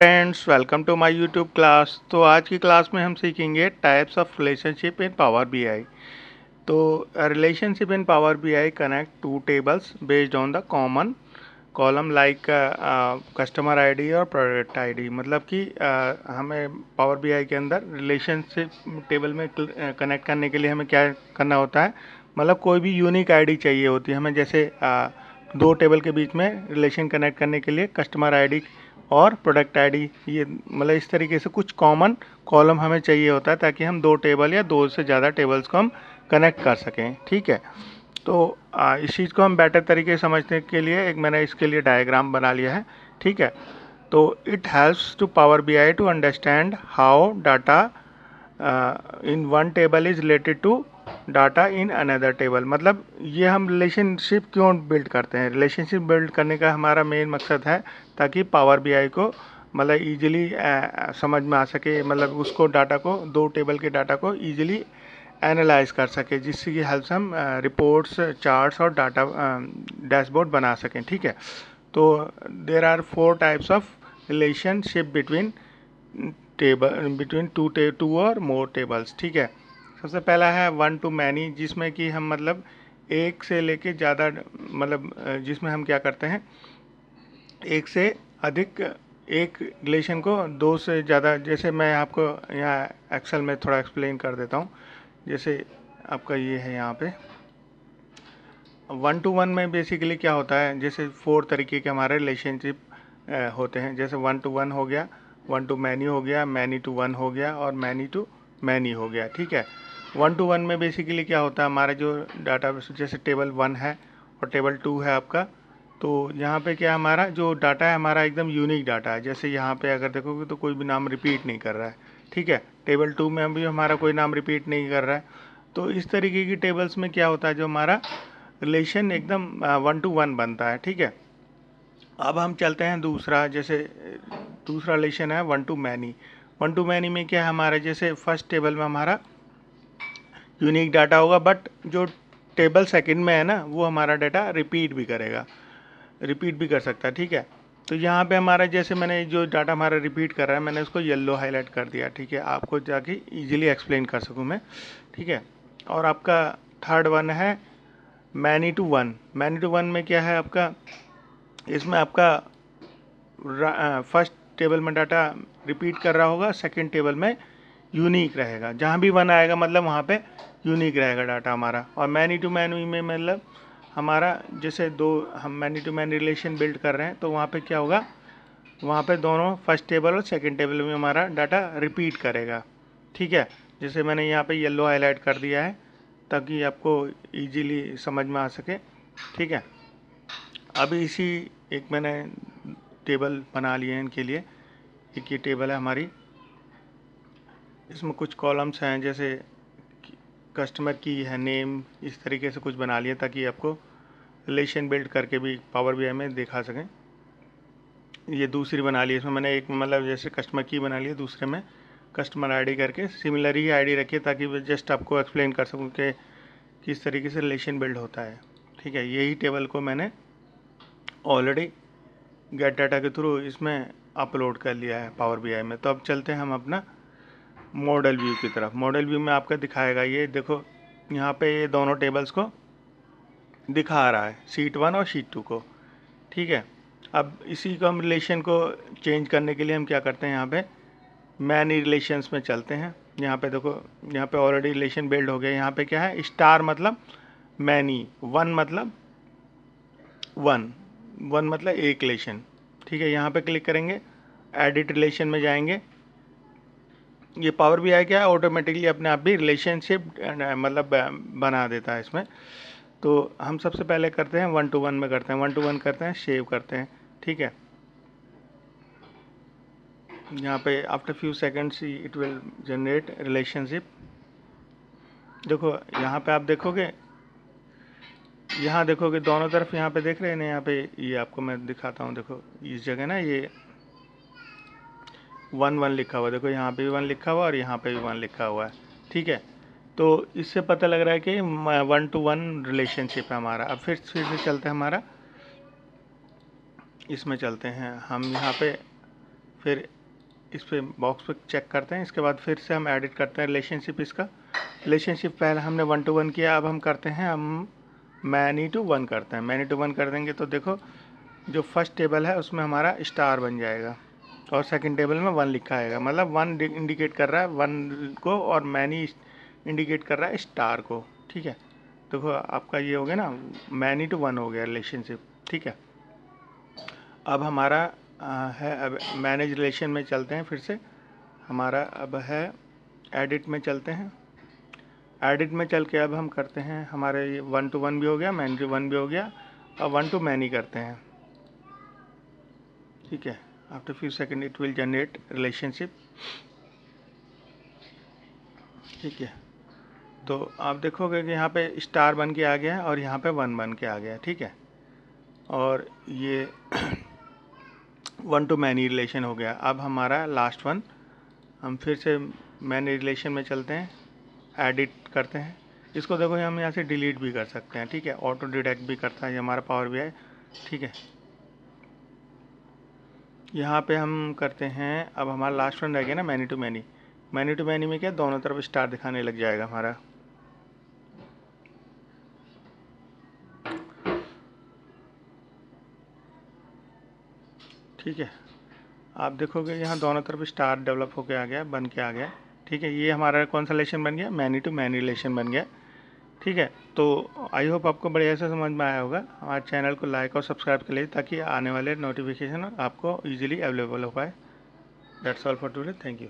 Friends, welcome to my YouTube class. तो आज की क्लास में हम सीखेंगे types of relationship in Power BI. तो relationship in Power BI connect two tables based on the common column like customer ID और product ID. मतलब कि हमें पावर बीआई के अंदर रिलेशनशिप टेबल में कनेक्ट करने के लिए हमें क्या करना होता है, मतलब कोई भी यूनिक आईडी चाहिए होती है हमें। जैसे दो टेबल के बीच में रिलेशन कनेक्ट करने के लिए कस्टमर आईडी और प्रोडक्ट आईडी, ये मतलब इस तरीके से कुछ कॉमन कॉलम हमें चाहिए होता है ताकि हम दो टेबल या दो से ज़्यादा टेबल्स को हम कनेक्ट कर सकें। ठीक है, तो इस चीज़ को हम बेटर तरीके से समझने के लिए एक मैंने इसके लिए डायग्राम बना लिया है। ठीक है, तो it helps to Power BI to understand how data in one table is related to data in another table. मतलब ये हम रिलेशनशिप क्यों बिल्ड करते हैं, रिलेशनशिप बिल्ड करने का हमारा मेन मकसद है ताकि पावर बीआई को मतलब ईजिली समझ में आ सके, मतलब उसको डाटा को, दो टेबल के डाटा को ईजिली एनालाइज कर सके, जिससे कि हेल्प से हम रिपोर्ट्स, चार्ट्स और डाटा डैशबोर्ड बना सकें। ठीक है, तो there are four types of relationship between two और मोर टेबल्स। ठीक है, सबसे पहला है वन टू मैनी, जिसमें कि हम मतलब एक से लेके ज़्यादा, मतलब जिसमें हम क्या करते हैं, एक से अधिक एक रिलेशन को दो से ज़्यादा। जैसे मैं आपको यहाँ एक्सेल में थोड़ा एक्सप्लेन कर देता हूँ। जैसे आपका ये है यहाँ पे वन टू वन में बेसिकली क्या होता है, जैसे फोर तरीके के हमारे रिलेशनशिप होते हैं। जैसे वन टू वन हो गया, वन टू मैनी हो गया, मैनी टू वन हो गया और मैनी टू मैनी हो गया। ठीक है, वन टू वन में बेसिकली क्या होता है, हमारा जो डाटा, जैसे टेबल वन है और टेबल टू है आपका, तो यहाँ पे क्या हमारा जो डाटा है हमारा एकदम यूनिक डाटा है। जैसे यहाँ पे अगर देखोगे तो कोई भी नाम रिपीट नहीं कर रहा है। ठीक है, टेबल टू में भी हमारा कोई नाम रिपीट नहीं कर रहा है। तो इस तरीके की टेबल्स में क्या होता है, जो हमारा रिलेशन एकदम वन टू वन बनता है। ठीक है, अब हम चलते हैं दूसरा। जैसे दूसरा रिलेशन है one two many. One two many में क्या है हमारा, जैसे फर्स्ट टेबल में हमारा यूनिक डाटा होगा, बट जो टेबल सेकंड में है ना, वो हमारा डाटा रिपीट भी करेगा, रिपीट भी कर सकता है। ठीक है, तो यहाँ पे हमारा, जैसे मैंने जो डाटा हमारा रिपीट कर रहा है, मैंने उसको येलो हाईलाइट कर दिया। ठीक है, आपको जाके इजीली एक्सप्लेन कर सकूँ मैं। ठीक है, और आपका थर्ड वन है many to one. Many to one में क्या है आपका, इसमें आपका फर्स्ट टेबल में डाटा रिपीट कर रहा होगा, सेकंड टेबल में यूनिक रहेगा। जहाँ भी वन आएगा मतलब वहाँ पे यूनिक रहेगा डाटा हमारा। और मैनी टू मैनी में मतलब हमारा जैसे दो, हम many to many relation build कर रहे हैं, तो वहाँ पे क्या होगा, वहाँ पे दोनों फर्स्ट टेबल और सेकंड टेबल में हमारा डाटा रिपीट करेगा। ठीक है, जैसे मैंने यहाँ पे येलो हाईलाइट कर दिया है ताकि आपको इजीली समझ में आ सके। ठीक है, अभी इसी एक मैंने टेबल बना लिए हैं इनके लिए। एक ये टेबल है हमारी, इसमें कुछ कॉलम्स हैं, जैसे कस्टमर की है, नेम, इस तरीके से कुछ बना लिया ताकि आपको रिलेशन बिल्ड करके भी पावर बीआई में दिखा सकें। ये दूसरी बना ली, इसमें मैंने एक मतलब जैसे कस्टमर की बना लिया, दूसरे में कस्टमर आईडी करके सिमिलर ही आईडी रखिए ताकि जस्ट आपको एक्सप्लेन कर सकूँ कि किस तरीके से रिलेशन बिल्ड होता है। ठीक है, यही टेबल को मैंने ऑलरेडी गेट डाटा के थ्रू इसमें अपलोड कर लिया है पावर बीआई में। तो अब चलते हैं हम अपना मॉडल व्यू की तरफ। मॉडल व्यू में आपका दिखाएगा, ये देखो यहाँ पे ये दोनों टेबल्स को दिखा रहा है, शीट वन और शीट टू को। ठीक है, अब इसी को हम रिलेशन को चेंज करने के लिए हम क्या करते हैं, यहाँ पे मैनी रिलेशंस में चलते हैं। यहाँ पे देखो, यहाँ पे ऑलरेडी रिलेशन बिल्ड हो गया। यहाँ पे क्या है, स्टार मतलब मैनी, वन मतलब वन, वन मतलब एक रिलेशन। ठीक है, यहाँ पे क्लिक करेंगे, एडिट रिलेशन में जाएंगे। ये पावर बीआई क्या है, ऑटोमेटिकली अपने आप भी रिलेशनशिप मतलब बना देता है इसमें। तो हम सबसे पहले करते हैं वन टू वन में करते हैं, वन टू वन करते हैं, सेव करते हैं। ठीक है, यहाँ पे after few seconds it will generate relationship. देखो यहाँ पे आप देखोगे, यहाँ देखोगे दोनों तरफ, यहाँ पे देख रहे हैं ना, यहाँ पे ये आपको मैं दिखाता हूँ। देखो इस जगह ना ये वन वन लिखा हुआ, देखो यहाँ पे भी वन लिखा हुआ और यहाँ पे भी वन लिखा हुआ है। ठीक है, तो इससे पता लग रहा है कि वन टू वन रिलेशनशिप है हमारा। अब फिर से चलते हैं हमारा, इसमें चलते हैं हम, यहाँ पे फिर इस पे बॉक्स पे चेक करते हैं। इसके बाद फिर से हम एडिट करते हैं रिलेशनशिप। इसका रिलेशनशिप पहले हमने 1 to 1 किया, अब हम करते हैं हम मैनी टू 1 करते हैं। मैनी टू 1 कर देंगे तो देखो जो फर्स्ट टेबल है उसमें हमारा स्टार बन जाएगा और सेकंड टेबल में 1 लिखा आएगा, मतलब 1 इंडिकेट कर रहा है 1 को और मैनी इंडिकेट कर रहा है स्टार को। ठीक है, देखो आपका ये हो गया ना, मैनी टू 1 हो गया रिलेशनशिप। ठीक है, अब हमारा है, अब मैनेज रिलेशन में चलते हैं। फिर से हमारा अब है एडिट में चलते हैं। एडिट में चल के अब हम करते हैं, हमारे ये 1 to 1 भी हो गया, मैनी टू 1 भी हो गया, अब 1 to मैनी करते हैं। ठीक है, after few second it will generate relationship. ठीक है, तो आप देखोगे कि यहाँ पे स्टार बन के आ गया है और यहाँ पे 1 बन के आ गया है। ठीक है, और ये 1 to मैनी रिलेशन हो गया। अब हमारा लास्ट वन, हम फिर से मैनी रिलेशन में चलते हैं, एडिट करते हैं। इसको देखो हम यहाँ से डिलीट भी कर सकते हैं। ठीक है, ऑटो डिटेक्ट भी करता है ये हमारा पावर BI। ठीक है, यहाँ पे हम करते हैं, अब हमारा लास्ट वन रह गया ना many to many. Many to many में क्या दोनों तरफ स्टार दिखाने लग जाएगा हमारा। ठीक है, आप देखोगे यहाँ दोनों तरफ स्टार डेवलप होके आ गया, बन के आ गया। ठीक है, ये हमारा कौन सा रिलेशन बन गया, मैनी टू मैनी रिलेशन बन गया। ठीक है, तो आई होप आपको बढ़िया से समझ में आया होगा। हमारे चैनल को लाइक और सब्सक्राइब कर लीजिए ताकि आने वाले नोटिफिकेशन आपको ईजिली अवेलेबल हो पाए। That's all for today, thank you.